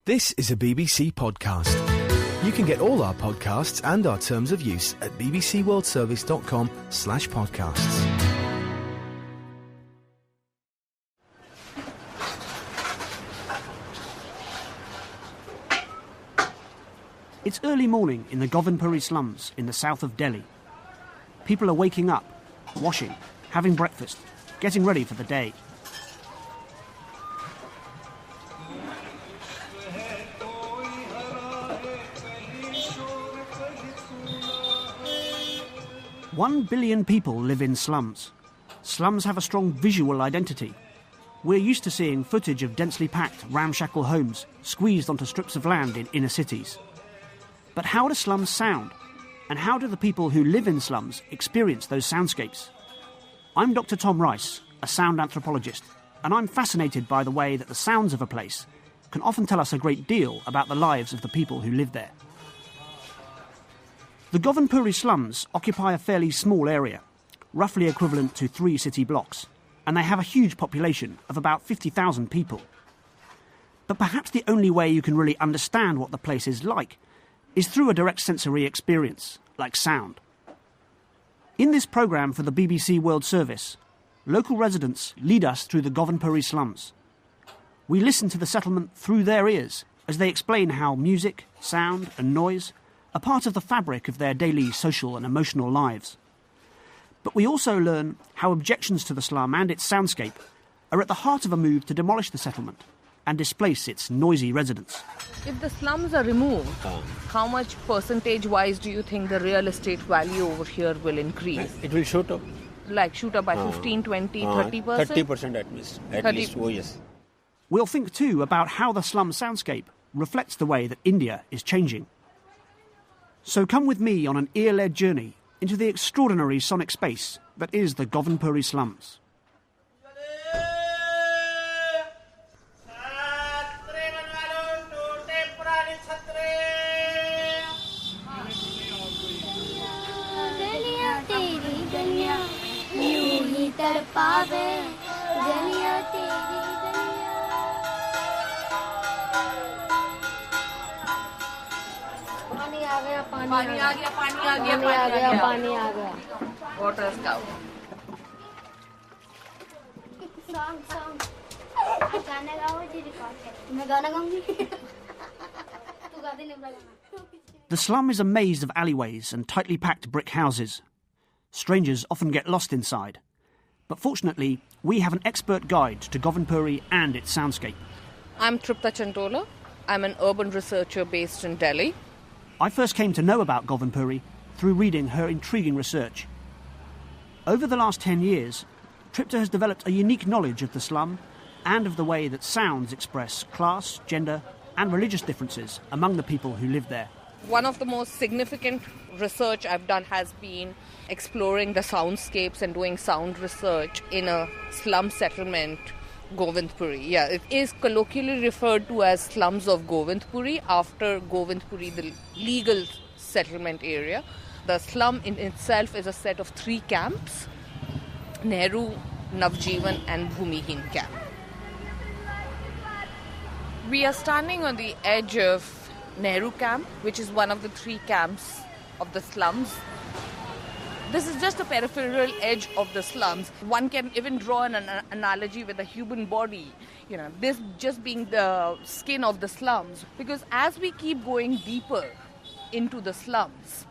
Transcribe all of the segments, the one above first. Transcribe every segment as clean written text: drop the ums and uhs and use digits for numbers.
This is a BBC podcast. You can get all our podcasts and our terms of use at bbcworldservice.com/podcasts. It's early morning in the Govindpuri slums in the south of Delhi. People are waking up, washing, having breakfast, getting ready for the day. One billion people live in slums. Slums have a strong visual identity. We're used to seeing footage of densely packed, ramshackle homes squeezed onto strips of land in inner cities. But how do slums sound? And how do the people who live in slums experience those soundscapes? I'm Dr. Tom Rice, a sound anthropologist, and I'm fascinated by the way that the sounds of a place can often tell us a great deal about the lives of the people who live there. The Govindpuri slums occupy a fairly small area, roughly equivalent to 3 city blocks, and they have a huge population of about 50,000 people. But perhaps the only way you can really understand what the place is like is through a direct sensory experience, like sound. In this programme for the BBC World Service, local residents lead us through the Govindpuri slums. We listen to the settlement through their ears as they explain how music, sound and noise are part of the fabric of their daily social and emotional lives. But we also learn how objections to the slum and its soundscape are at the heart of a move to demolish the settlement and displace its noisy residents. If the slums are removed, how much percentage-wise do you think the real estate value over here will increase? It will shoot up. Like shoot up by 15, 20, 30%? 30% at least. At least, oh yes. We'll think too about how the slum soundscape reflects the way that India is changing. So come with me on an ear-led journey into the extraordinary sonic space that is the Govindpuri slums. Water scout. The slum is a maze of alleyways and tightly packed brick houses. Strangers often get lost inside. But fortunately, we have an expert guide to Govindpuri and its soundscape. I'm Tripta Chantola. I'm an urban researcher based in Delhi. I first came to know about Govindpuri through reading her intriguing research. Over the last 10 years, Tripta has developed a unique knowledge of the slum and of the way that sounds express class, gender and religious differences among the people who live there. One of the most significant research I've done has been exploring the soundscapes and doing sound research in a slum settlement, Govindpuri. Yeah, it is colloquially referred to as slums of Govindpuri after Govindpuri, the legal settlement area. The slum in itself is a set of 3 camps, Nehru, Navjeevan and Bhumihin camp. We are standing on the edge of Nehru camp, which is one of the 3 camps of the slums. This is just a peripheral edge of the slums. One can even draw an analogy with the human body, this just being the skin of the slums. Because as we keep going deeper into the slums,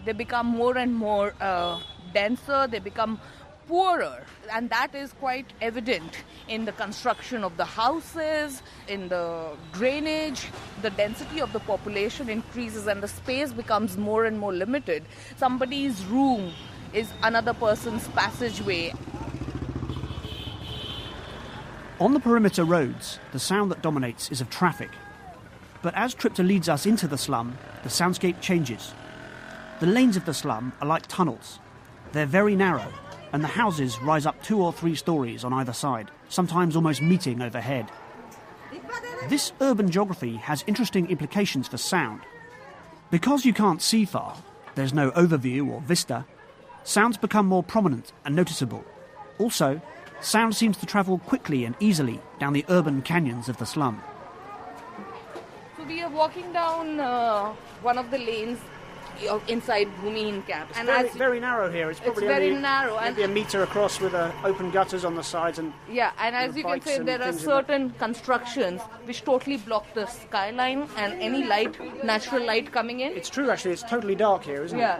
they become more and more denser, they become poorer. And that is quite evident in the construction of the houses, in the drainage. The density of the population increases and the space becomes more and more limited. Somebody's room is another person's passageway. On the perimeter roads, the sound that dominates is of traffic. But as Tripta leads us into the slum, the soundscape changes. The lanes of the slum are like tunnels. They're very narrow, and the houses rise up 2 or 3 stories on either side, sometimes almost meeting overhead. This urban geography has interesting implications for sound. Because you can't see far, there's no overview or vista, sounds become more prominent and noticeable. Also, sound seems to travel quickly and easily down the urban canyons of the slum. we are walking down one of the lanes inside Bhumihin camp. And it's very narrow here. It's probably very only narrow, maybe a metre across with open gutters on the sides. And as you can see, there are certain constructions which totally block the skyline and any light, natural light coming in. It's true, actually. It's totally dark here, isn't it? Yeah.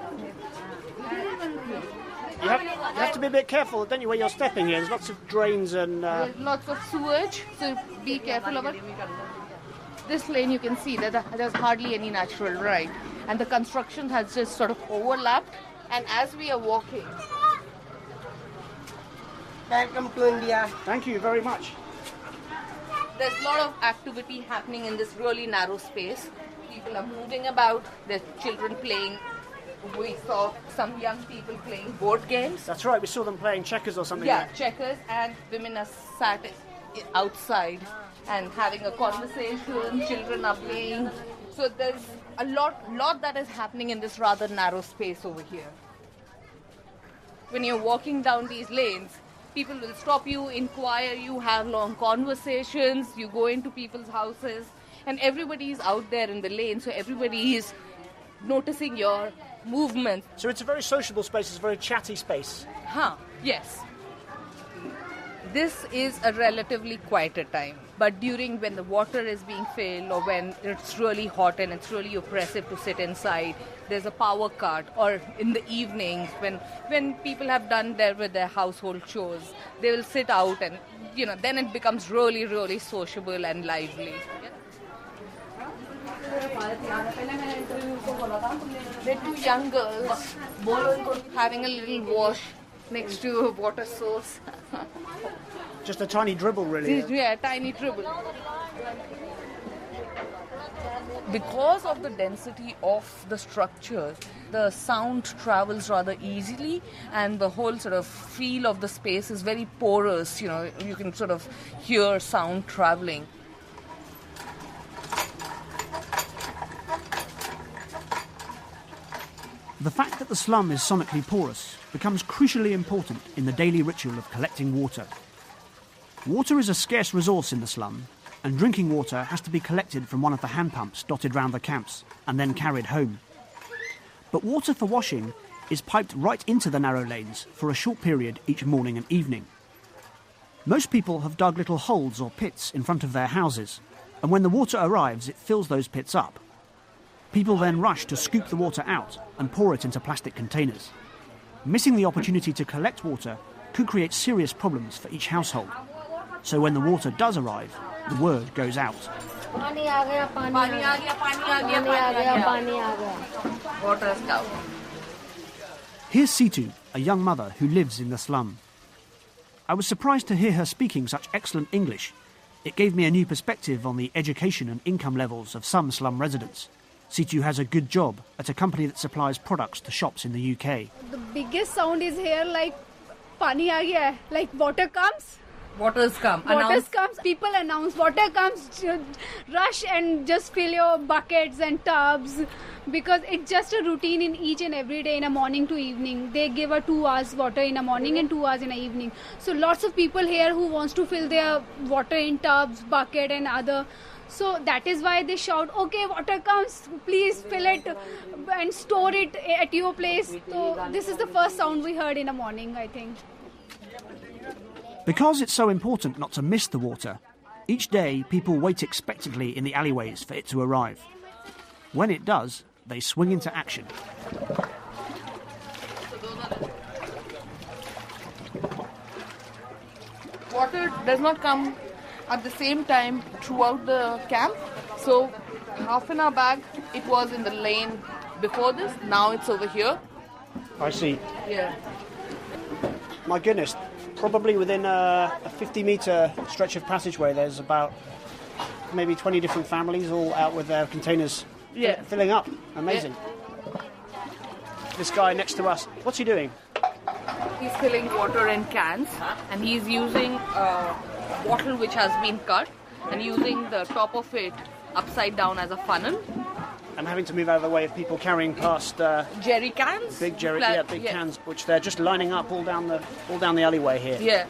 You have to be a bit careful, don't you, where you're stepping here? There's lots of drains and... There's lots of sewage, so be careful about it. This lane you can see that there's hardly any natural light, and the construction has just sort of overlapped, and as we are walking... Welcome to India. Thank you very much. There's a lot of activity happening in this really narrow space. People are moving about, there's children playing. We saw some young people playing board games. That's right, we saw them playing checkers or something. Yeah, checkers, and women are sat outside and having a conversation, children are playing. So there's a lot that is happening in this rather narrow space over here. When you're walking down these lanes, people will stop you, inquire you, have long conversations, you go into people's houses, and everybody is out there in the lane, so everybody is noticing your movement. So it's a very sociable space, it's a very chatty space. Yes. This is a relatively quieter time, but when the water is being filled or when it's really hot and it's really oppressive to sit inside, there's a power cut, or in the evenings when people have done with their household chores, they will sit out and, then it becomes really, really sociable and lively. There are two young girls having a little wash next to a water source. Just a tiny dribble, really. Yeah, tiny dribble. Because of the density of the structures, the sound travels rather easily, and the whole sort of feel of the space is very porous. You can sort of hear sound traveling. The fact that the slum is sonically porous becomes crucially important in the daily ritual of collecting water. Water is a scarce resource in the slum, and drinking water has to be collected from one of the hand pumps dotted round the camps and then carried home. But water for washing is piped right into the narrow lanes for a short period each morning and evening. Most people have dug little holes or pits in front of their houses, and when the water arrives, it fills those pits up. People then rush to scoop the water out and pour it into plastic containers. Missing the opportunity to collect water could create serious problems for each household. So when the water does arrive, the word goes out. Water is out. Here's Situ, a young mother who lives in the slum. I was surprised to hear her speaking such excellent English. It gave me a new perspective on the education and income levels of some slum residents. Situ has a good job at a company that supplies products to shops in the UK. The biggest sound is here like pani aa gaya hai, like water comes. Waters come. Waters comes. People announce water comes. Rush and just fill your buckets and tubs, because it's just a routine in each and every day, in a morning to evening. They give a 2 hours water in the morning and 2 hours in the evening. So lots of people here who wants to fill their water in tubs, bucket and other. So that is why they shout, okay, water comes, please fill it and store it at your place. So this is the first sound we heard in the morning, I think. Because it's so important not to miss the water, each day people wait expectantly in the alleyways for it to arrive. When it does, they swing into action. Water does not come at the same time throughout the camp. So half an hour back it was in the lane before this, now it's over here. I see. Yeah. My goodness, probably within a 50-metre stretch of passageway there's about maybe 20 different families all out with their containers filling up. Amazing. Yeah. This guy next to us, what's he doing? He's filling water in cans and he's using a bottle which has been cut and using the top of it upside down as a funnel. And having to move out of the way of people carrying past jerry cans, big cans, which they're just lining up all down the alleyway here. Yeah.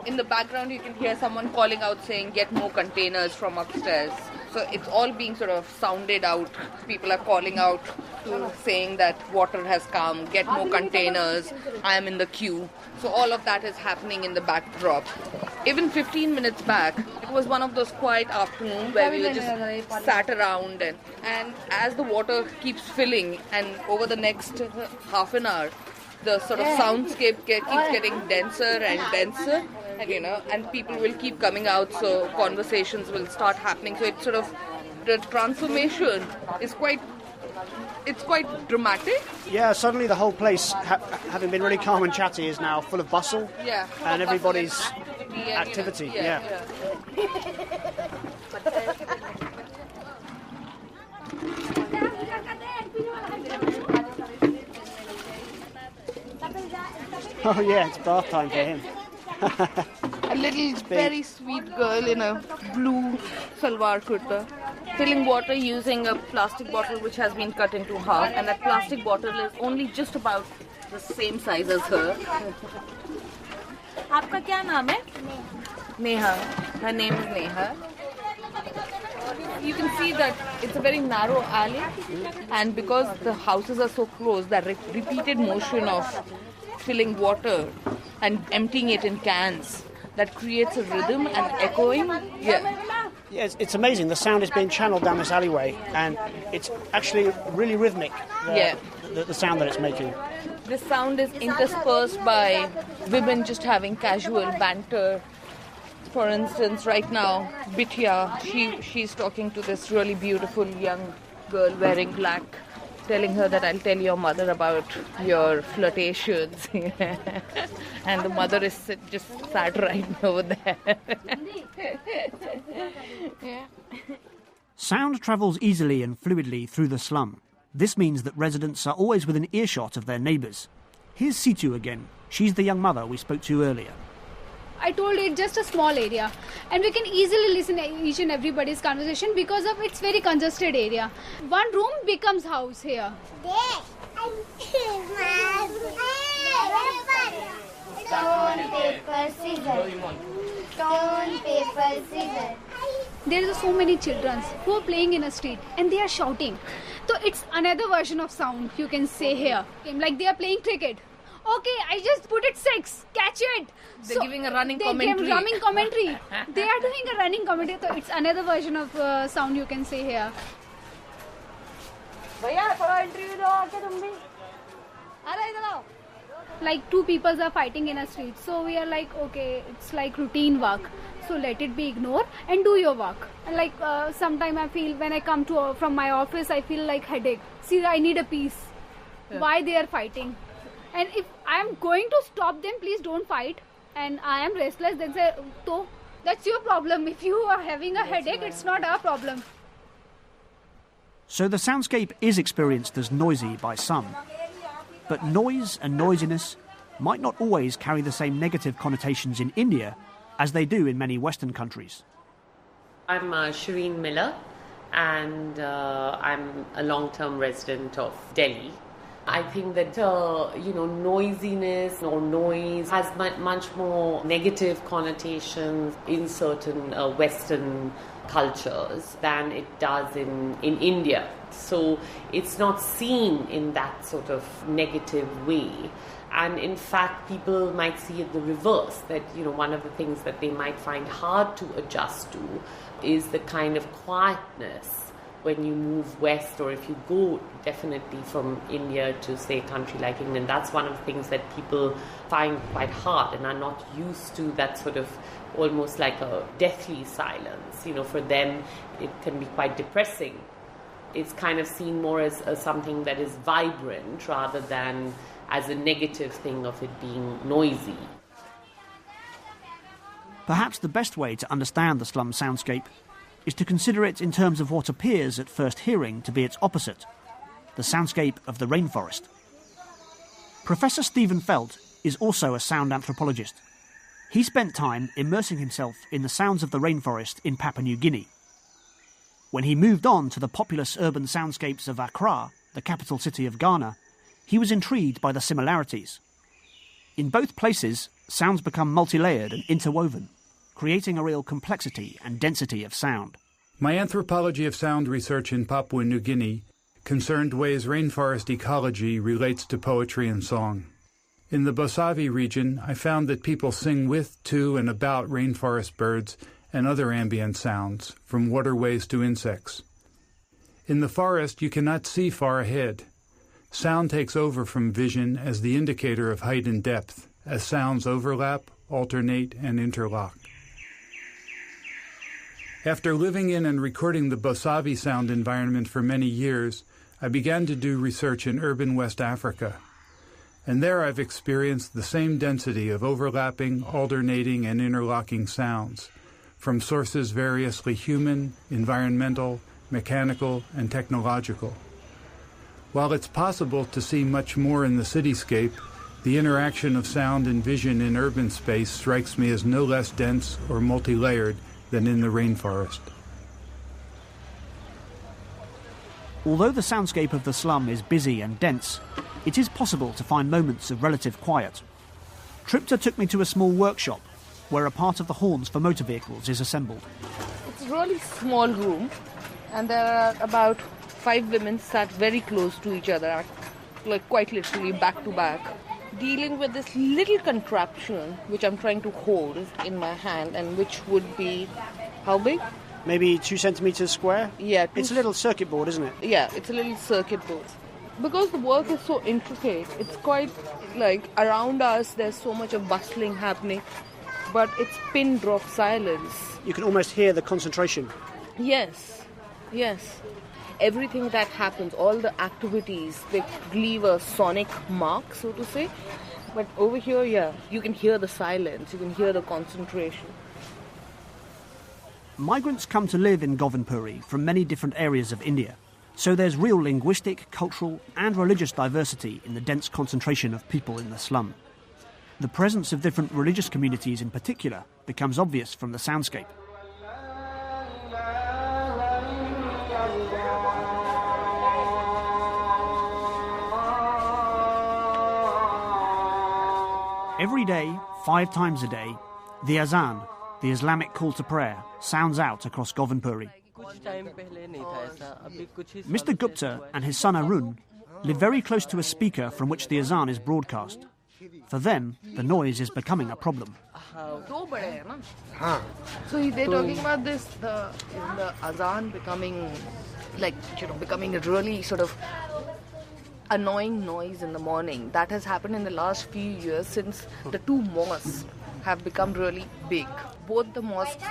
In the background you can hear someone calling out saying, get more containers from upstairs. So it's all being sort of sounded out. People are calling out to saying that water has come, get more containers, I am in the queue. So all of that is happening in the backdrop. Even 15 minutes back, it was one of those quiet afternoons where we were just sat around and as the water keeps filling and over the next half an hour, the sort of soundscape keeps getting denser and denser, and people will keep coming out, so conversations will start happening. So it's sort of, the transformation is quite dramatic. Yeah, suddenly the whole place, having been really calm and chatty, is now full of bustle. Yeah, and everybody's activity. Yeah. Oh yeah, it's bath time for him. A little very sweet girl in a blue salwar kurta filling water using a plastic bottle which has been cut into half, and that plastic bottle is only just about the same size as her. आपका क्या नाम है? Neha. Her name is Neha. You can see that it's a very narrow alley, and because the houses are so close, that repeated motion of filling water and emptying it in cans, that creates a rhythm and echoing. Yeah, it's amazing. The sound is being channeled down this alleyway, and it's actually really rhythmic. The sound that it's making. This sound is interspersed by women just having casual banter. For instance, right now, Bitya, she's talking to this really beautiful young girl wearing black, telling her that I'll tell your mother about your flirtations. And the mother is just sat right over there. Yeah. Sound travels easily and fluidly through the slum. This means that residents are always within earshot of their neighbours. Here's Situ again. She's the young mother we spoke to earlier. I told you it's just a small area and we can easily listen to each and everybody's conversation because of its very congested area. One room becomes house here. Stone, paper, scissors. Stone, paper, scissors. There are so many children who are playing in a street and they are shouting. So it's another version of sound you can say here. Like they are playing cricket. Okay, I just put it 6. Catch it. They're giving a running commentary. They are doing a running commentary. So it's another version of sound you can say here. Like two people are fighting in a street. So we are like, okay, it's like routine work. So let it be ignored and do your work. And like sometimes I feel when I come from my office, I feel like headache. See, I need a peace. Yeah. Why they are fighting? And if I am going to stop them, please don't fight. And I am restless, then say, so that's your problem. If you are having a headache, it's not our problem. So the soundscape is experienced as noisy by some. But noise and noisiness might not always carry the same negative connotations in India as they do in many Western countries. I'm Shireen Miller, and I'm a long-term resident of Delhi. I think that, noisiness or noise has much more negative connotations in certain Western cultures than it does in India. So it's not seen in that sort of negative way. And in fact, people might see it the reverse, that, one of the things that they might find hard to adjust to is the kind of quietness when you move west, or if you go definitely from India to, say, a country like England. That's one of the things that people find quite hard and are not used to, that sort of almost like a deathly silence. For them, it can be quite depressing. It's kind of seen more as something that is vibrant rather than as a negative thing of it being noisy. Perhaps the best way to understand the slum soundscape is to consider it in terms of what appears at first hearing to be its opposite, the soundscape of the rainforest. Professor Stephen Felt is also a sound anthropologist. He spent time immersing himself in the sounds of the rainforest in Papua New Guinea. When he moved on to the populous urban soundscapes of Accra, the capital city of Ghana, he was intrigued by the similarities. In both places, sounds become multi-layered and interwoven, creating a real complexity and density of sound. My anthropology of sound research in Papua New Guinea concerned ways rainforest ecology relates to poetry and song. In the Bosavi region, I found that people sing with, to, and about rainforest birds and other ambient sounds, from waterways to insects. In the forest, you cannot see far ahead. Sound takes over from vision as the indicator of height and depth, as sounds overlap, alternate, and interlock. After living in and recording the Bosavi sound environment for many years, I began to do research in urban West Africa. And there I've experienced the same density of overlapping, alternating, and interlocking sounds, from sources variously human, environmental, mechanical, and technological. While it's possible to see much more in the cityscape, the interaction of sound and vision in urban space strikes me as no less dense or multi-layered than in the rainforest. Although the soundscape of the slum is busy and dense, it is possible to find moments of relative quiet. Tripta took me to a small workshop where a part of the horns for motor vehicles is assembled. It's a really small room, and there are about 5 women sat very close to each other, like quite literally back to back, dealing with this little contraption which I'm trying to hold in my hand, and which would be how big? Maybe 2 centimetres square? Yeah. It's a little circuit board, isn't it? Yeah, it's a little circuit board. Because the work is so intricate, it's quite like around us there's so much of bustling happening, but it's pin drop silence. You can almost hear the concentration. Yes, yes. Everything that happens, all the activities, they leave a sonic mark, so to say. But over here, yeah, you can hear the silence, you can hear the concentration. Migrants come to live in Govindpuri from many different areas of India, so there's real linguistic, cultural and religious diversity in the dense concentration of people in the slum. The presence of different religious communities in particular becomes obvious from the soundscape. Every day, 5 times a day, the azan, the Islamic call to prayer, sounds out across Govindpuri. Mr. Gupta and his son Arun live very close to a speaker from which the azan is broadcast. For them, the noise is becoming a problem. So they're talking about this, the azan becoming becoming a really sort of annoying noise in the morning. That has happened in the last few years since the 2 mosques have become really big. Both the mosques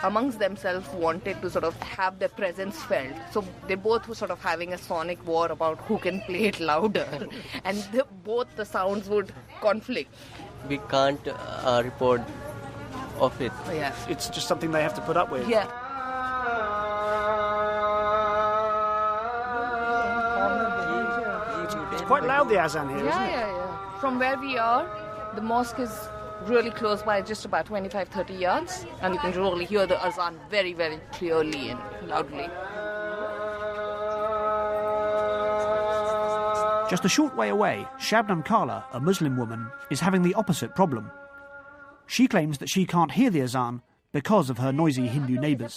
amongst themselves wanted to sort of have their presence felt. So they both were sort of having a sonic war about who can play it louder. And both the sounds would conflict. We can't report of it. Yeah. It's just something they have to put up with. Yeah. It's quite loud, the azan here, isn't it? Yeah. From where we are, the mosque is really close by, just about 25-30 yards, and you can really hear the azan very, very clearly and loudly. Just a short way away, Shabnam Kala, a Muslim woman, is having the opposite problem. She claims that she can't hear the azan because of her noisy Hindu neighbours.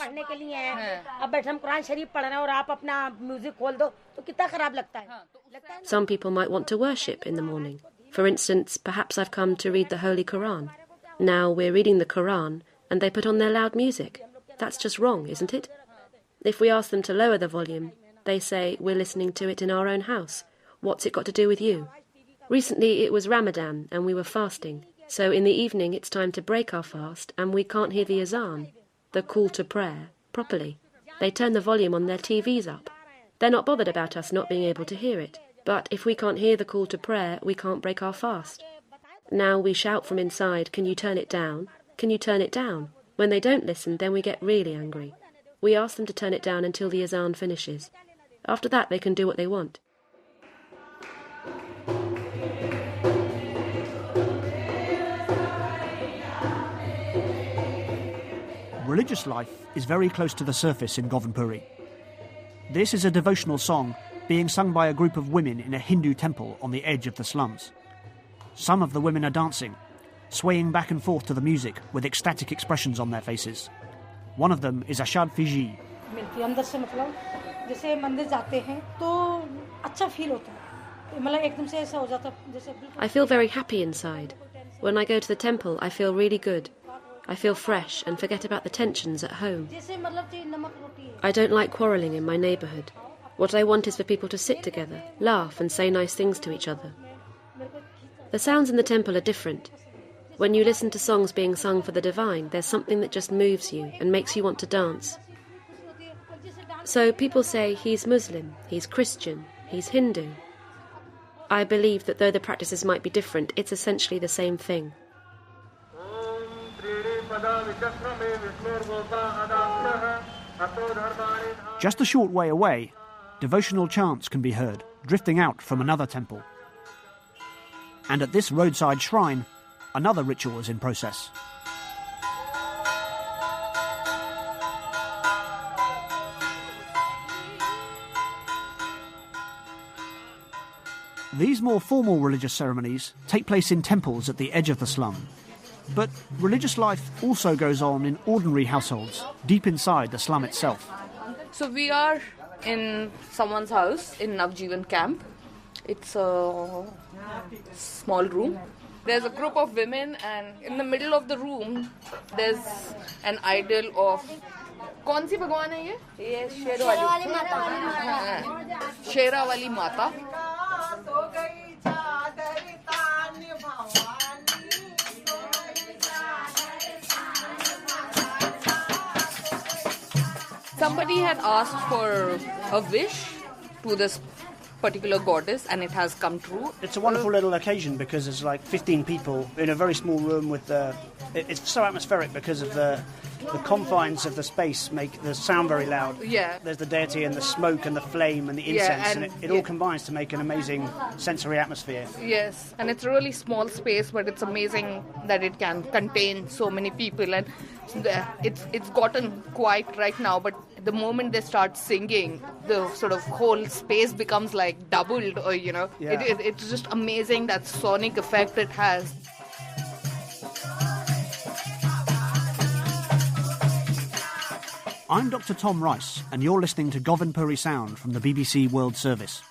Some people might want to worship in the morning. For instance, perhaps I've come to read the Holy Quran. Now we're reading the Quran and they put on their loud music. That's just wrong, isn't it? If we ask them to lower the volume, they say we're listening to it in our own house. What's it got to do with you? Recently it was Ramadan and we were fasting. So in the evening it's time to break our fast and we can't hear the azan, the call to prayer, properly. They turn the volume on their TVs up. They're not bothered about us not being able to hear it. But if we can't hear the call to prayer, we can't break our fast. Now we shout from inside, can you turn it down? Can you turn it down? When they don't listen, then we get really angry. We ask them to turn it down until the azan finishes. After that, they can do what they want. Religious life is very close to the surface in Govindpuri. This is a devotional song being sung by a group of women in a Hindu temple on the edge of the slums. Some of the women are dancing, swaying back and forth to the music with ecstatic expressions on their faces. One of them is Ashad Fiji. I feel very happy inside. When I go to the temple, I feel really good. I feel fresh and forget about the tensions at home. I don't like quarrelling in my neighbourhood. What I want is for people to sit together, laugh and say nice things to each other. The sounds in the temple are different. When you listen to songs being sung for the divine, there's something that just moves you and makes you want to dance. So people say he's Muslim, he's Christian, he's Hindu. I believe that though the practices might be different, it's essentially the same thing. Just a short way away, devotional chants can be heard, drifting out from another temple. And at this roadside shrine, another ritual is in process. These more formal religious ceremonies take place in temples at the edge of the slum. But religious life also goes on in ordinary households, deep inside the slum itself. So we are in someone's house in Navjeevan camp. It's a small room. There's a group of women, and in the middle of the room, there's an idol of... कौन सी भगवान है ये शेरावाली माता. शेरावाली माता. Somebody had asked for a wish to this particular goddess, and it has come true. It's a wonderful little occasion because there's like 15 people in a very small room with it's so atmospheric because of the confines of the space make the sound very loud. Yeah. There's the deity and the smoke and the flame and the incense, and it all combines to make an amazing sensory atmosphere. Yes, and it's a really small space, but it's amazing that it can contain so many people, and it's gotten quiet right now, but the moment they start singing, the sort of whole space becomes like doubled, or it's just amazing that sonic effect it has. I'm Dr. Tom Rice, and you're listening to Govindpuri Sound from the BBC World Service.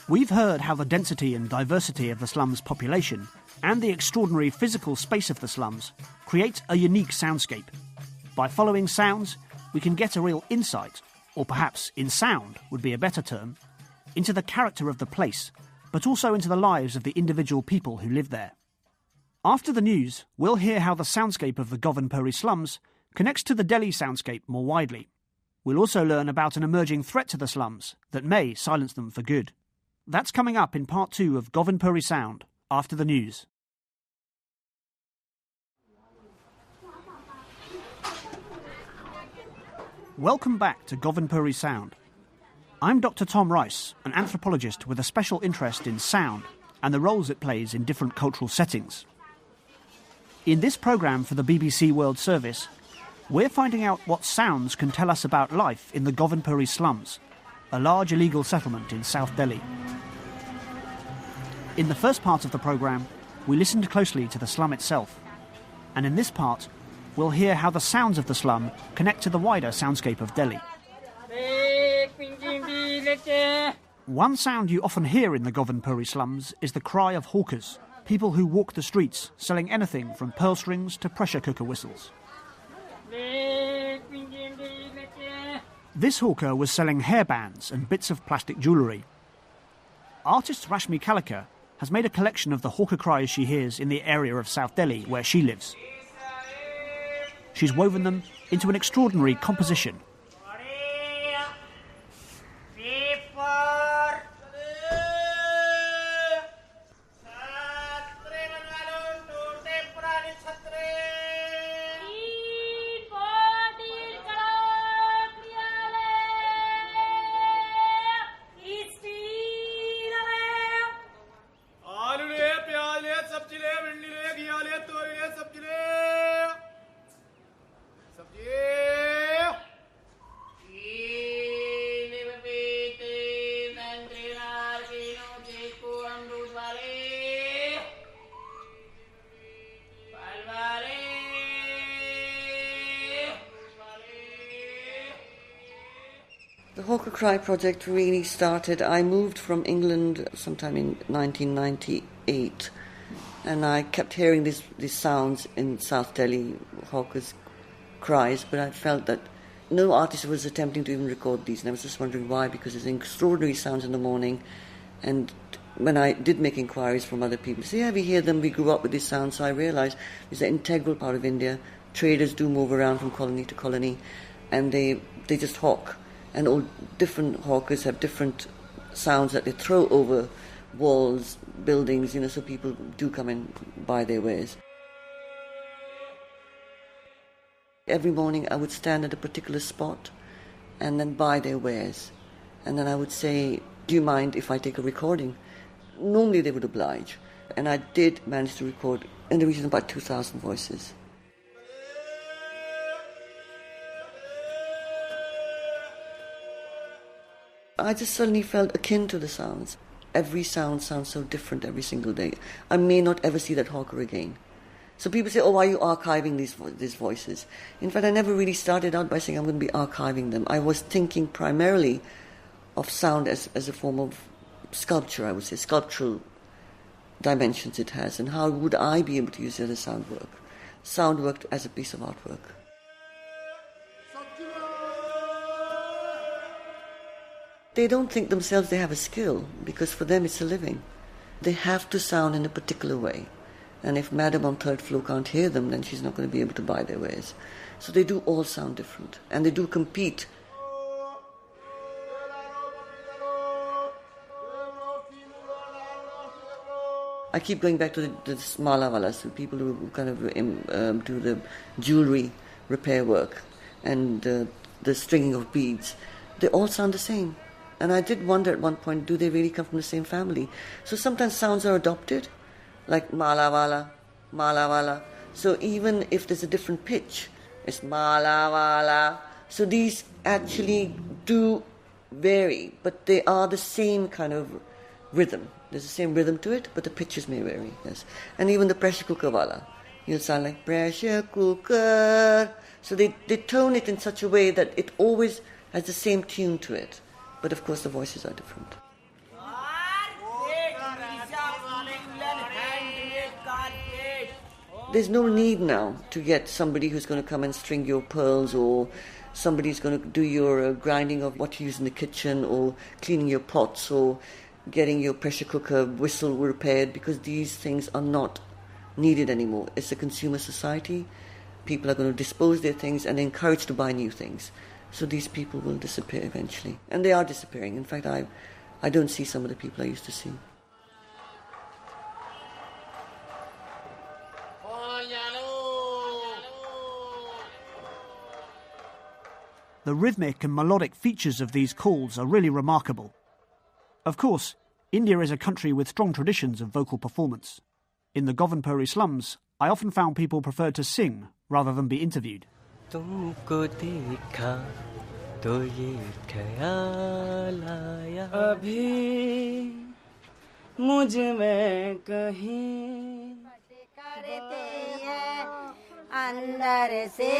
We've heard how the density and diversity of the slums' population and the extraordinary physical space of the slums create a unique soundscape. By following sounds, we can get a real insight, or perhaps in sound would be a better term, into the character of the place, but also into the lives of the individual people who live there. After the news, we'll hear how the soundscape of the Govindpuri slums connects to the Delhi soundscape more widely. We'll also learn about an emerging threat to the slums that may silence them for good. That's coming up in part 2 of Govindpuri Sound, after the news. Welcome back to Govindpuri Sound. I'm Dr. Tom Rice, an anthropologist with a special interest in sound and the roles it plays in different cultural settings. In this programme for the BBC World Service, we're finding out what sounds can tell us about life in the Govindpuri slums, a large illegal settlement in South Delhi. In the first part of the programme, we listened closely to the slum itself, and in this part, we'll hear how the sounds of the slum connect to the wider soundscape of Delhi. One sound you often hear in the Govindpuri slums is the cry of hawkers, people who walk the streets selling anything from pearl strings to pressure cooker whistles. This hawker was selling hairbands and bits of plastic jewellery. Artist Rashmi Kalika has made a collection of the hawker cries she hears in the area of South Delhi where she lives. She's woven them into an extraordinary composition. The Hawker Cry project really started, I moved from England sometime in 1998, and I kept hearing these sounds in South Delhi, hawkers' cries, but I felt that no artist was attempting to even record these, and I was just wondering why, because there's extraordinary sounds in the morning, and when I did make inquiries from other people, say, yeah, we hear them, we grew up with these sounds, so I realised it's an integral part of India. Traders do move around from colony to colony, and they just hawk, and all different hawkers have different sounds that they throw over walls, buildings, so people do come and buy their wares. Every morning I would stand at a particular spot and then buy their wares. And then I would say, do you mind if I take a recording? Normally they would oblige. And I did manage to record in the region of about 2,000 voices. I just suddenly felt akin to the sounds. Every sound sounds so different every single day. I may not ever see that hawker again. So people say, oh, why are you archiving these voices? In fact, I never really started out by saying I'm going to be archiving them. I was thinking primarily of sound as a form of sculpture, I would say, sculptural dimensions it has, and how would I be able to use it as sound work as a piece of artwork. They don't think themselves they have a skill, because for them it's a living. They have to sound in a particular way. And if Madam on third floor can't hear them, then she's not going to be able to buy their wares. So they do all sound different. And they do compete. I keep going back to the malawalas, the people who kind of do the jewellery repair work and the stringing of beads. They all sound the same. And I did wonder at one point, do they really come from the same family? So sometimes sounds are adopted, like malawala, malawala. So even if there's a different pitch, it's malawala. So these actually do vary, but they are the same kind of rhythm. There's the same rhythm to it, but the pitches may vary, yes. And even the pressure cooker wala, you'll sound like pressure cooker. So they tone it in such a way that it always has the same tune to it. But of course the voices are different. There's no need now to get somebody who's going to come and string your pearls, or somebody who's going to do your grinding of what you use in the kitchen, or cleaning your pots, or getting your pressure cooker whistle repaired, because these things are not needed anymore. It's a consumer society. People are going to dispose their things and encouraged to buy new things. So these people will disappear eventually. And they are disappearing. In fact, I don't see some of the people I used to see. The rhythmic and melodic features of these calls are really remarkable. Of course, India is a country with strong traditions of vocal performance. In the Govindpuri slums, I often found people preferred to sing rather than be interviewed. तुमको देखा तो ये ख्याल आया अभी मुझ में कहीं करते हैं अंदर से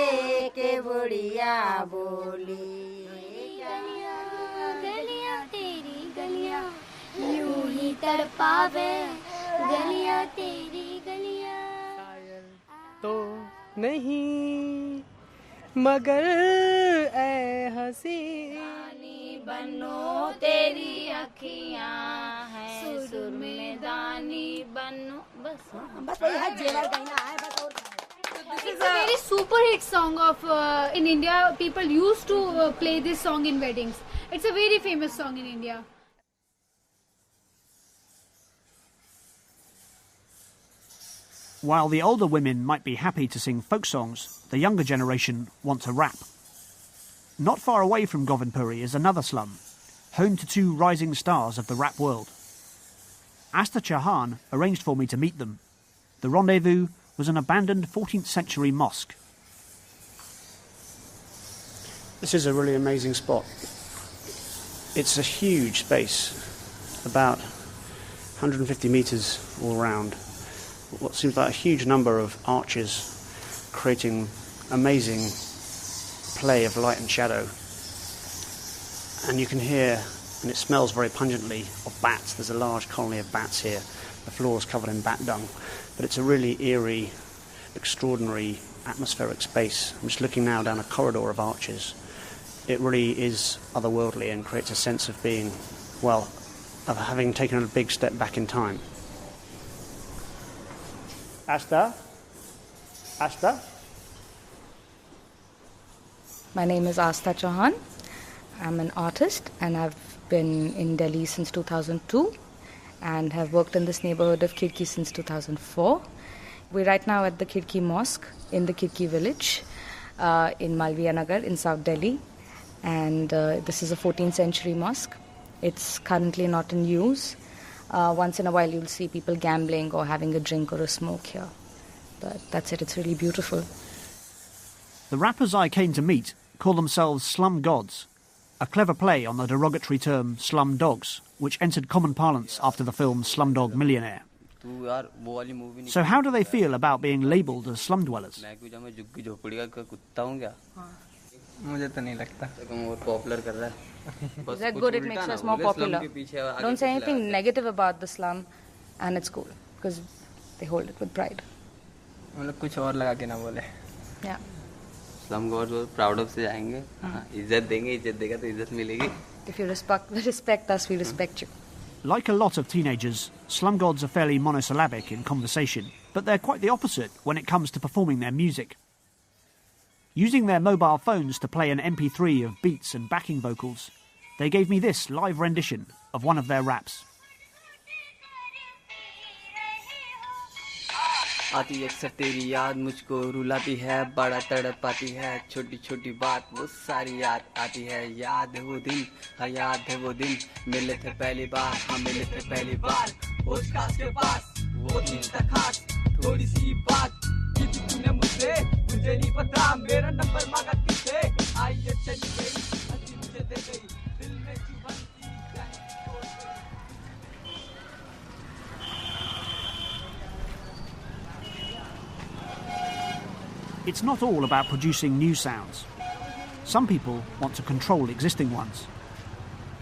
के बुढ़िया बोली गलियां तेरी गलियां यूं ही तड़पावे गलियां तेरी गलियां तो नहीं मगर ऐ हसीनी बनो तेरी अखियां हैं सुर में दानी बनो बस वही है जेवर गईना है बस और It's a very super hit song of in India. People used to play this song in weddings. It's a very famous song in India. While the older women might be happy to sing folk songs, the younger generation want to rap. Not far away from Govindpuri is another slum, home to two rising stars of the rap world. Asta Chauhan arranged for me to meet them. The rendezvous was an abandoned 14th century mosque. This is a really amazing spot. It's a huge space, about 150 metres all round. What seems like a huge number of arches creating amazing play of light and shadow. and you can hear, and it smells very pungently, of bats. There's a large colony of bats here. The floor is covered in bat dung, but it's a really eerie, extraordinary atmospheric space. I'm just looking now down a corridor of arches. It really is otherworldly and creates a sense of being, well, of having taken a big step back in time. Asta? My name is Asta Chauhan. I'm an artist and I've been in Delhi since 2002 and have worked in this neighborhood of Khirki since 2004. We're right now at the Khirki Mosque in the Khirki village in Malviya Nagar in South Delhi. And this is a 14th century mosque. It's currently not in use. Once in a while you'll see people gambling or having a drink or a smoke here. But that's it, it's really beautiful. The rappers I came to meet call themselves slum gods, a clever play on the derogatory term slum dogs, which entered common parlance after the film Slumdog Millionaire. So how do they feel about being labelled as slum dwellers? Is that good? It makes us more popular. Don't say anything negative about the slum and it's cool because they hold it with pride. Yeah. Slum gods were proud of se jayenge. Izzat denge, izzat dega to izzat milegi. If you respect us, we respect you. Like a lot of teenagers, slum gods are fairly monosyllabic in conversation, but they're quite the opposite when it comes to performing their music. Using their mobile phones to play an MP3 of beats and backing vocals, they gave me this live rendition of one of their raps. आती अक्सर तेरी याद मुझको रुलाती है बड़ा तड़पाती है छोटी छोटी बात वो सारी याद आती है याद है वो दिन हाँ याद है वो दिन मिले थे पहली बार हाँ मिले थे पहली बार उस खास के पास वो दिन था खास थोड़ी सी बात की थी तूने मुझसे मुझे नहीं पता मेरा नंबर मांगा किससे आई ये चली गई हंसी मुझे दे गई दिल में चुभन सी It's not all about producing new sounds. Some people want to control existing ones.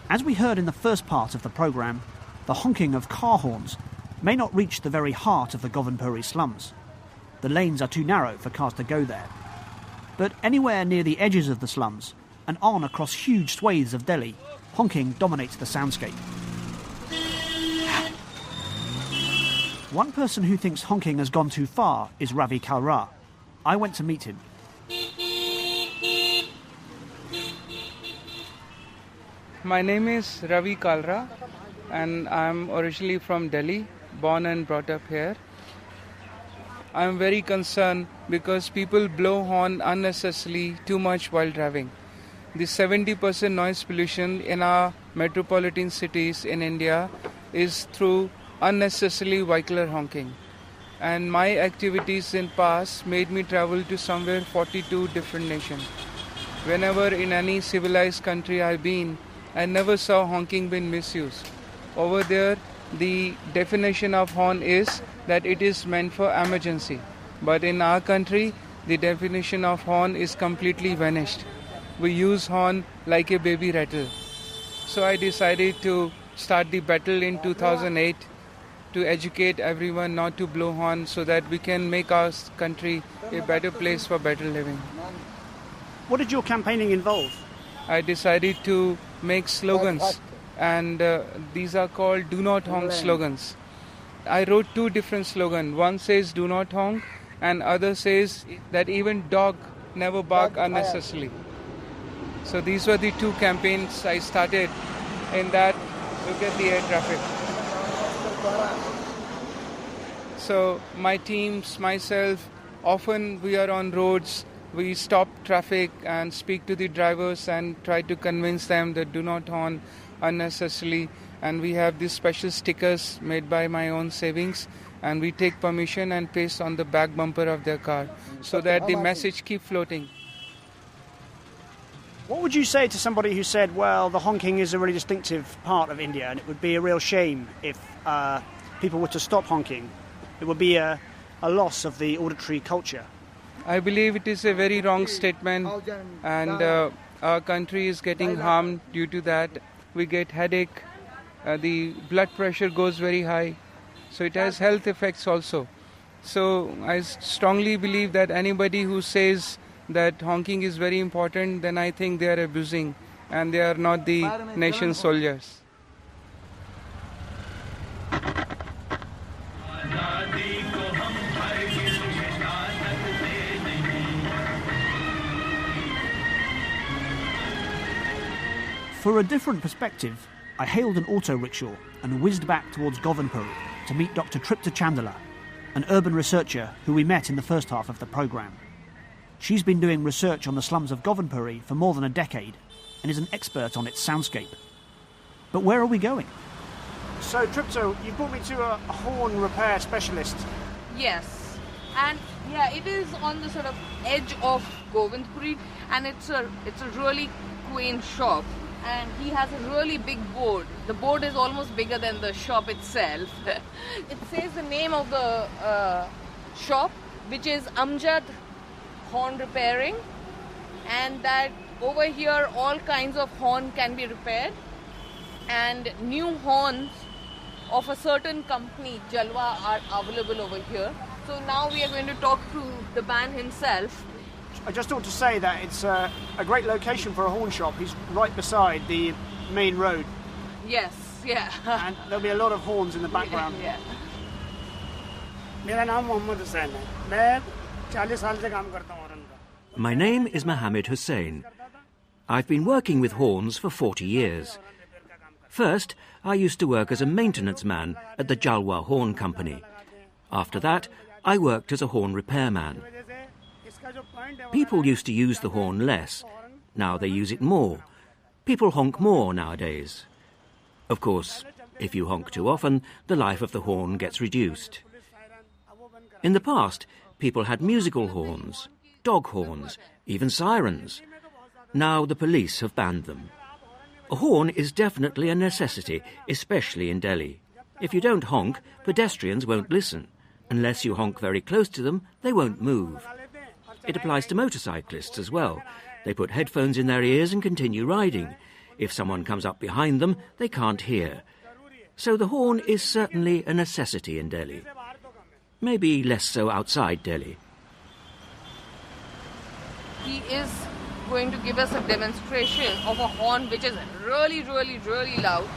As we heard in the first part of the programme, the honking of car horns may not reach the very heart of the Govindpuri slums. The lanes are too narrow for cars to go there. But anywhere near the edges of the slums and on across huge swathes of Delhi, honking dominates the soundscape. One person who thinks honking has gone too far is Ravi Kalra. I went to meet him. My name is Ravi Kalra and I'm originally from Delhi, born and brought up here. I'm very concerned because people blow horn unnecessarily too much while driving. The 70% noise pollution in our metropolitan cities in India is through unnecessarily vehicular honking. And my activities in past made me travel to somewhere 42 different nations. Whenever in any civilized country I've been, I never saw honking being misused. Over there, the definition of horn is that it is meant for emergency. But in our country, the definition of horn is completely vanished. We use horn like a baby rattle. So I decided to start the battle in 2008 to educate everyone not to blow horn so that we can make our country a better place for better living. What did your campaigning involve? I decided to make slogans and these are called do not honk slogans. I wrote two different slogans. One says do not honk and other says that even dog never bark unnecessarily. So these were the two campaigns I started in that look at the air traffic. So my teams, myself, often we are on roads, we stop traffic and speak to the drivers and try to convince them that do not horn unnecessarily. And we have these special stickers made by my own savings and we take permission and paste on the back bumper of their car so that the message keep floating. What would you say to somebody who said, well, the honking is a really distinctive part of India and it would be a real shame if people were to stop honking? It would be a loss of the auditory culture. I believe it is a very wrong statement and our country is getting harmed due to that. We get headache, the blood pressure goes very high, so it has health effects also. So I strongly believe that anybody who says that honking is very important, then I think they are abusing and they are not the nation's soldiers. For a different perspective, I hailed an auto rickshaw and whizzed back towards Govindpuri to meet Dr. Tripta Chandala, an urban researcher who we met in the first half of the programme. She's been doing research on the slums of Govindpuri for more than a decade and is an expert on its soundscape. But where are we going? So, Tripta, you brought me to a horn repair specialist. Yes, and yeah, it is on the sort of edge of Govindpuri, and it's a really quaint shop. And he has a really big board. The board is almost bigger than the shop itself. It says the name of the shop, which is Amjad Horn Repairing, and that over here all kinds of horn can be repaired, and new horns of a certain company, Jalwa, are available over here. So now we are going to talk to the man himself. I just ought to say that it's a great location for a horn shop. He's right beside the main road. Yes, yeah. And there'll be a lot of horns in the background. Yeah. My name is Mohammed Hussain. I've been working with horns for 40 years. First, I used to work as a maintenance man at the Jalwa Horn Company. After that, I worked as a horn repairman. People used to use the horn less. Now they use it more. People honk more nowadays. Of course, if you honk too often, the life of the horn gets reduced. In the past, people had musical horns, dog horns, even sirens. Now the police have banned them. A horn is definitely a necessity, especially in Delhi. If you don't honk, pedestrians won't listen. Unless you honk very close to them, they won't move. It applies to motorcyclists as well. They put headphones in their ears and continue riding. If someone comes up behind them, they can't hear. So the horn is certainly a necessity in Delhi. Maybe less so outside Delhi. He is going to give us a demonstration of a horn which is really, really, really loud.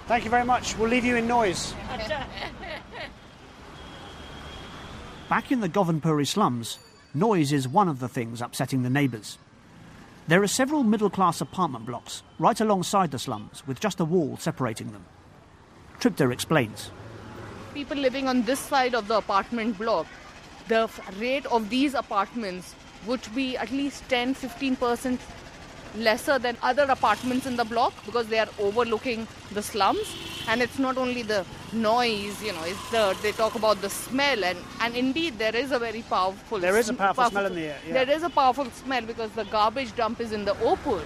Thank you very much. We'll leave you in noise. Back in the Govindpuri slums, noise is one of the things upsetting the neighbours. There are several middle-class apartment blocks right alongside the slums with just a wall separating them. Tripta explains. People living on this side of the apartment block, the rate of these apartments would be at least 10-15% lesser than other apartments in the block because they are overlooking the slums. And it's not only the noise, it's they talk about the smell, and indeed there is a very powerful... There is a powerful smell in the air. Yeah. There is a powerful smell because the garbage dump is in the open.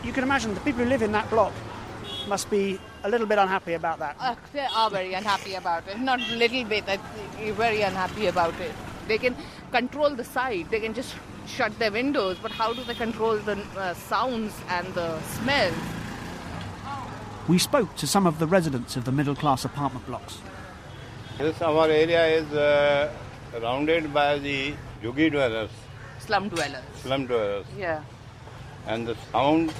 You can imagine the people who live in that block must be a little bit unhappy about that. They are very unhappy about it. Not a little bit, they're very unhappy about it. They can control the site, they can just shut their windows, but how do they control the sounds and the smell? We spoke to some of the residents of the middle-class apartment blocks. This our area is surrounded by the Juggi dwellers. Slum dwellers. Slum dwellers. Yeah. And the sound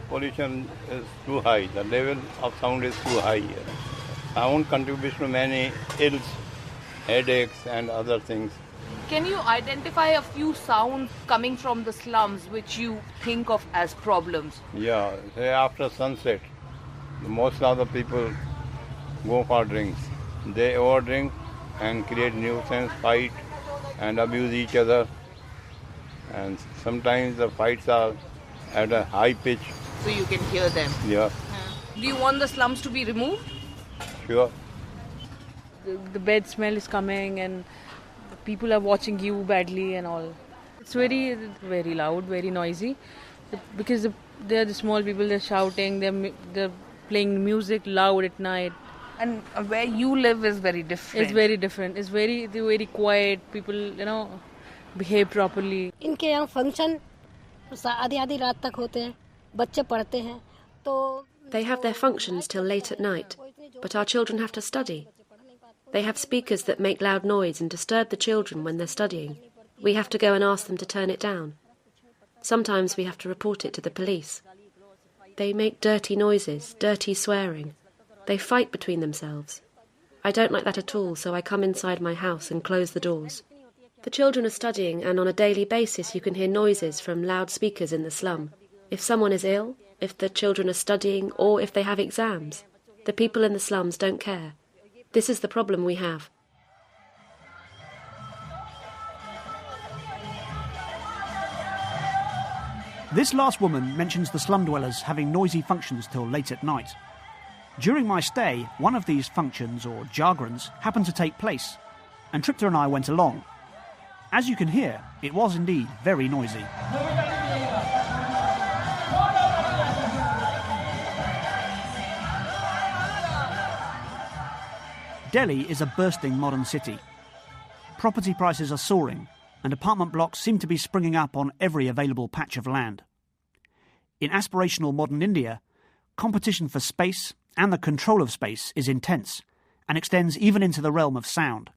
pollution is too high. The level of sound is too high here. Sound contributes to many ills, headaches and other things. Can you identify a few sounds coming from the slums which you think of as problems? Yeah, say after sunset, most of the people go for drinks. They overdrink and create nuisance, fight and abuse each other. And sometimes the fights are at a high pitch. So you can hear them? Yeah. Do you want the slums to be removed? Sure. The bad smell is coming and people are watching you badly and all. It's very, very loud, very noisy. Because they're the small people, they're shouting, they're playing music loud at night. And where you live is very different. It's very different. They're very quiet. People, behave properly. इनके यहाँ function आधी रात तक होते हैं, बच्चे पढ़ते हैं, तो They have their functions till late at night, but our children have to study. They have speakers that make loud noise and disturb the children when they're studying. We have to go and ask them to turn it down. Sometimes we have to report it to the police. They make dirty noises, dirty swearing. They fight between themselves. I don't like that at all, so I come inside my house and close the doors. The children are studying, and on a daily basis you can hear noises from loudspeakers in the slum. If someone is ill, if the children are studying, or if they have exams, the people in the slums don't care. This is the problem we have. This last woman mentions the slum dwellers having noisy functions till late at night. During my stay, one of these functions, or jagrans, happened to take place, and Tripta and I went along. As you can hear, it was indeed very noisy. Delhi is a bursting modern city. Property prices are soaring, and apartment blocks seem to be springing up on every available patch of land. In aspirational modern India, competition for space and the control of space is intense and extends even into the realm of sound.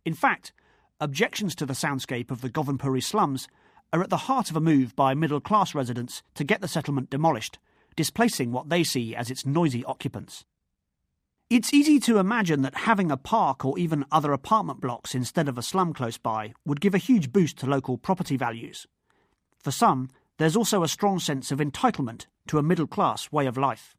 In fact, objections to the soundscape of the Govindpuri slums are at the heart of a move by middle-class residents to get the settlement demolished, displacing what they see as its noisy occupants. It's easy to imagine that having a park or even other apartment blocks instead of a slum close by would give a huge boost to local property values. For some, there's also a strong sense of entitlement to a middle-class way of life.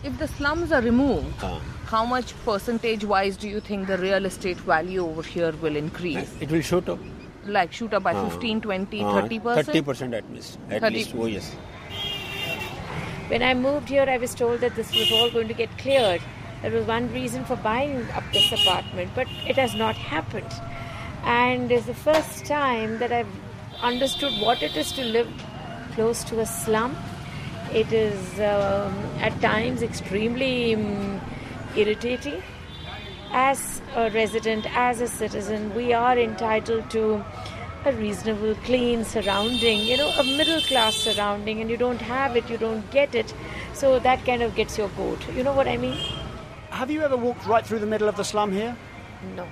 If the slums are removed, how much percentage-wise do you think the real estate value over here will increase? It will shoot up. Like shoot up by 15, 20, 30%? 30% at least. At least, oh yes. When I moved here, I was told that this was all going to get cleared. That was one reason for buying up this apartment, but it has not happened. And it's the first time that I've understood what it is to live close to a slum. It is at times extremely irritating. As a resident, as a citizen, we are entitled to a reasonable, clean surrounding, a middle-class surrounding, and you don't have it, you don't get it. So that kind of gets your goat. You know what I mean? Have you ever walked right through the middle of the slum here? No.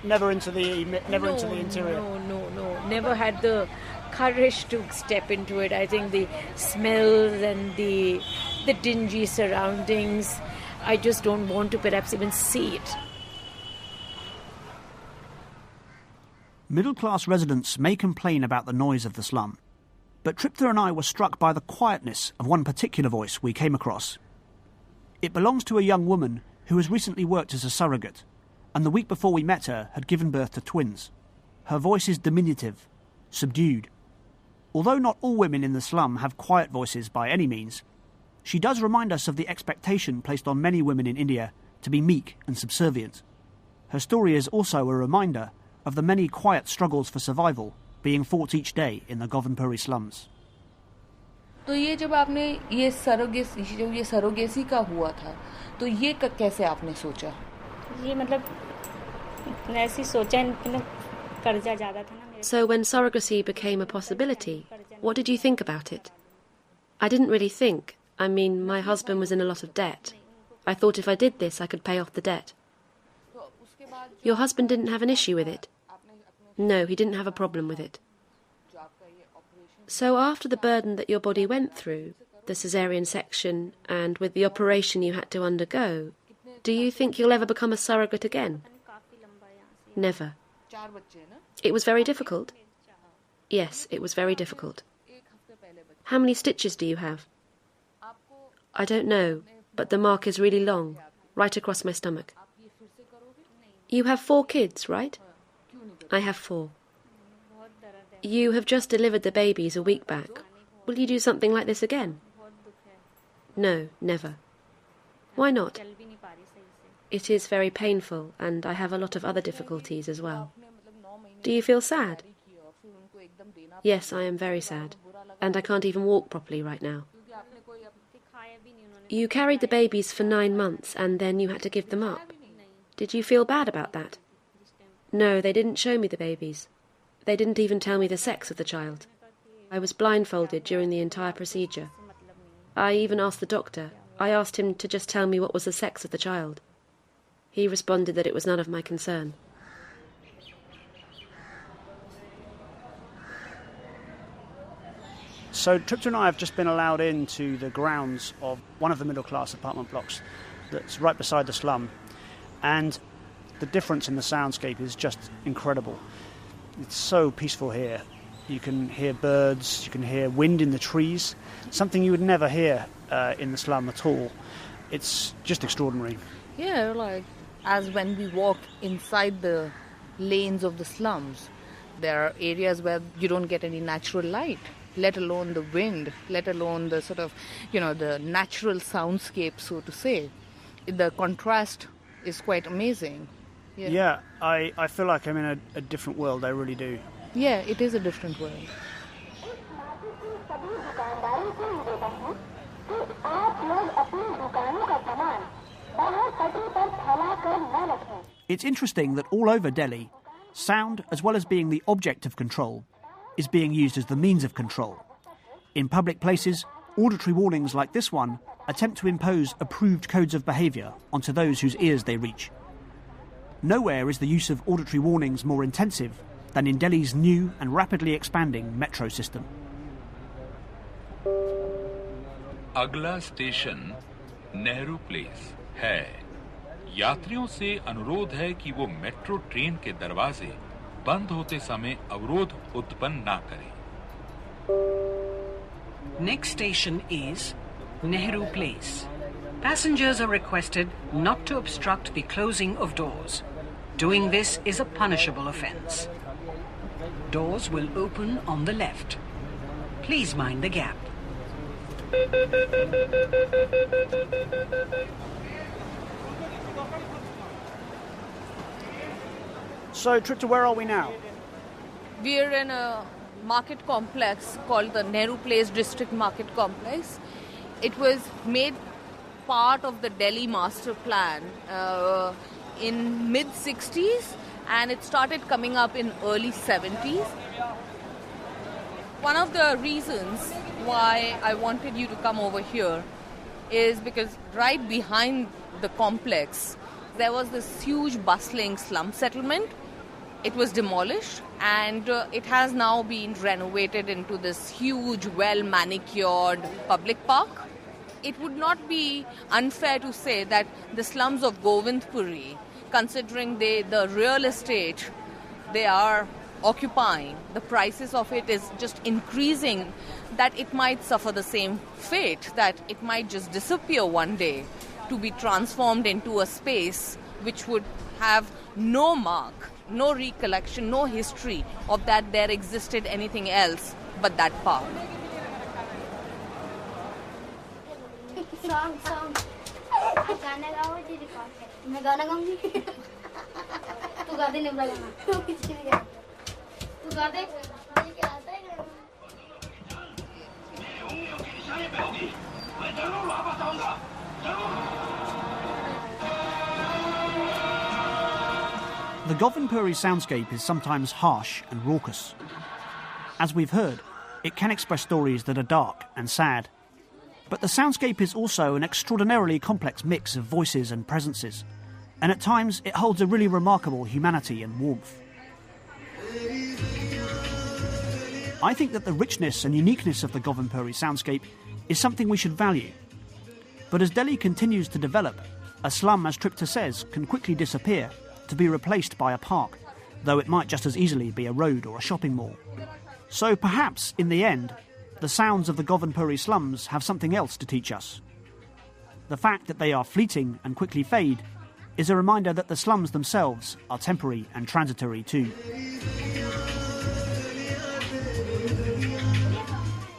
Never into the interior? No. Never had the courage to step into it. I think the smells and the dingy surroundings, I just don't want to perhaps even see it. Middle-class residents may complain about the noise of the slum, but Tripta and I were struck by the quietness of one particular voice we came across. It belongs to a young woman who has recently worked as a surrogate, and the week before we met her had given birth to twins. Her voice is diminutive, subdued. Although not all women in the slum have quiet voices by any means, she does remind us of the expectation placed on many women in India to be meek and subservient. Her story is also a reminder of the many quiet struggles for survival being fought each day in the Govindpuri slums. तो ये जब आपने ये surrogacy का हुआ था, तो ये कैसे आपने सोचा? ये मतलब ऐसी सोचा, कर्जा ज़्यादा था ना. So when surrogacy became a possibility, what did you think about it? I didn't really think. I mean, my husband was in a lot of debt. I thought if I did this, I could pay off the debt. Your husband didn't have an issue with it? No, he didn't have a problem with it. So after the burden that your body went through, the caesarean section, and with the operation you had to undergo, do you think you'll ever become a surrogate again? Never. It was very difficult? Yes, it was very difficult. How many stitches do you have? I don't know, but the mark is really long, right across my stomach. You have 4 kids, right? I have 4. You have just delivered the babies a week back. Will you do something like this again? No, never. Why not? It is very painful, and I have a lot of other difficulties as well. Do you feel sad? Yes, I am very sad, and I can't even walk properly right now. You carried the babies for 9 months, and then you had to give them up. Did you feel bad about that? No, they didn't show me the babies. They didn't even tell me the sex of the child. I was blindfolded during the entire procedure. I even asked the doctor. I asked him to just tell me what was the sex of the child. He responded that it was none of my concern. So Tripta and I have just been allowed into the grounds of one of the middle-class apartment blocks that's right beside the slum. And the difference in the soundscape is just incredible. It's so peaceful here. You can hear birds, you can hear wind in the trees, something you would never hear in the slum at all. It's just extraordinary. Yeah, like as when we walk inside the lanes of the slums, there are areas where you don't get any natural light, let alone the wind, let alone the sort of, the natural soundscape, so to say. The contrast is quite amazing. Yeah, I feel like I'm in a different world, I really do. Yeah, it is a different world. It's interesting that all over Delhi, sound, as well as being the object of control, is being used as the means of control. In public places, auditory warnings like this one attempt to impose approved codes of behaviour onto those whose ears they reach. Nowhere is the use of auditory warnings more intensive than in Delhi's new and rapidly expanding metro system. अगला station Nehru place है। यात्रियों से अनुरोध है कि वो metro train के दरवाजे बंद होते समय अवरोध उत्पन्न ना करें। Next station is Nehru Place. Passengers are requested not to obstruct the closing of doors. Doing this is a punishable offence. Doors will open on the left. Please mind the gap. So, Tripta, where are we now? We're in a market complex called the Nehru Place District Market Complex. It was made part of the Delhi Master Plan in mid-60s, and it started coming up in early 70s. One of the reasons why I wanted you to come over here is because right behind the complex there was this huge bustling slum settlement. It was demolished and it has now been renovated into this huge, well-manicured public park. It would not be unfair to say that the slums of Govindpuri, considering the real estate they are occupying, the prices of it is just increasing, that it might suffer the same fate, that it might just disappear one day to be transformed into a space which would have no mark, no recollection, no history of that there existed anything else but that park. Song. आप गाना गाओ जी record कर। मैं गाना गाऊंगी। तू गा दे निबला गाना। तू गा दे। ये क्या आता है? The Govindpuri soundscape is sometimes harsh and raucous. As we've heard, it can express stories that are dark and sad. But the soundscape is also an extraordinarily complex mix of voices and presences, and at times it holds a really remarkable humanity and warmth. I think that the richness and uniqueness of the Govindpuri soundscape is something we should value. But as Delhi continues to develop, a slum, as Tripta says, can quickly disappear to be replaced by a park, though it might just as easily be a road or a shopping mall. So perhaps, in the end, the sounds of the Govindpuri slums have something else to teach us. The fact that they are fleeting and quickly fade is a reminder that the slums themselves are temporary and transitory too.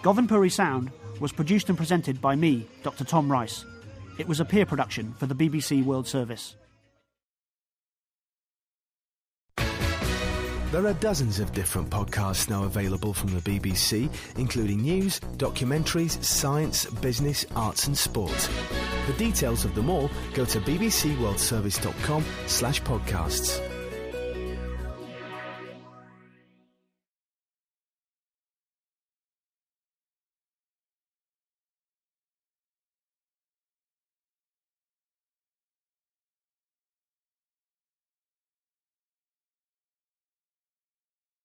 Govindpuri Sound was produced and presented by me, Dr. Tom Rice. It was a peer production for the BBC World Service. There are dozens of different podcasts now available from the BBC, including news, documentaries, science, business, arts and sport. For details of them all, go to bbcworldservice.com/podcasts.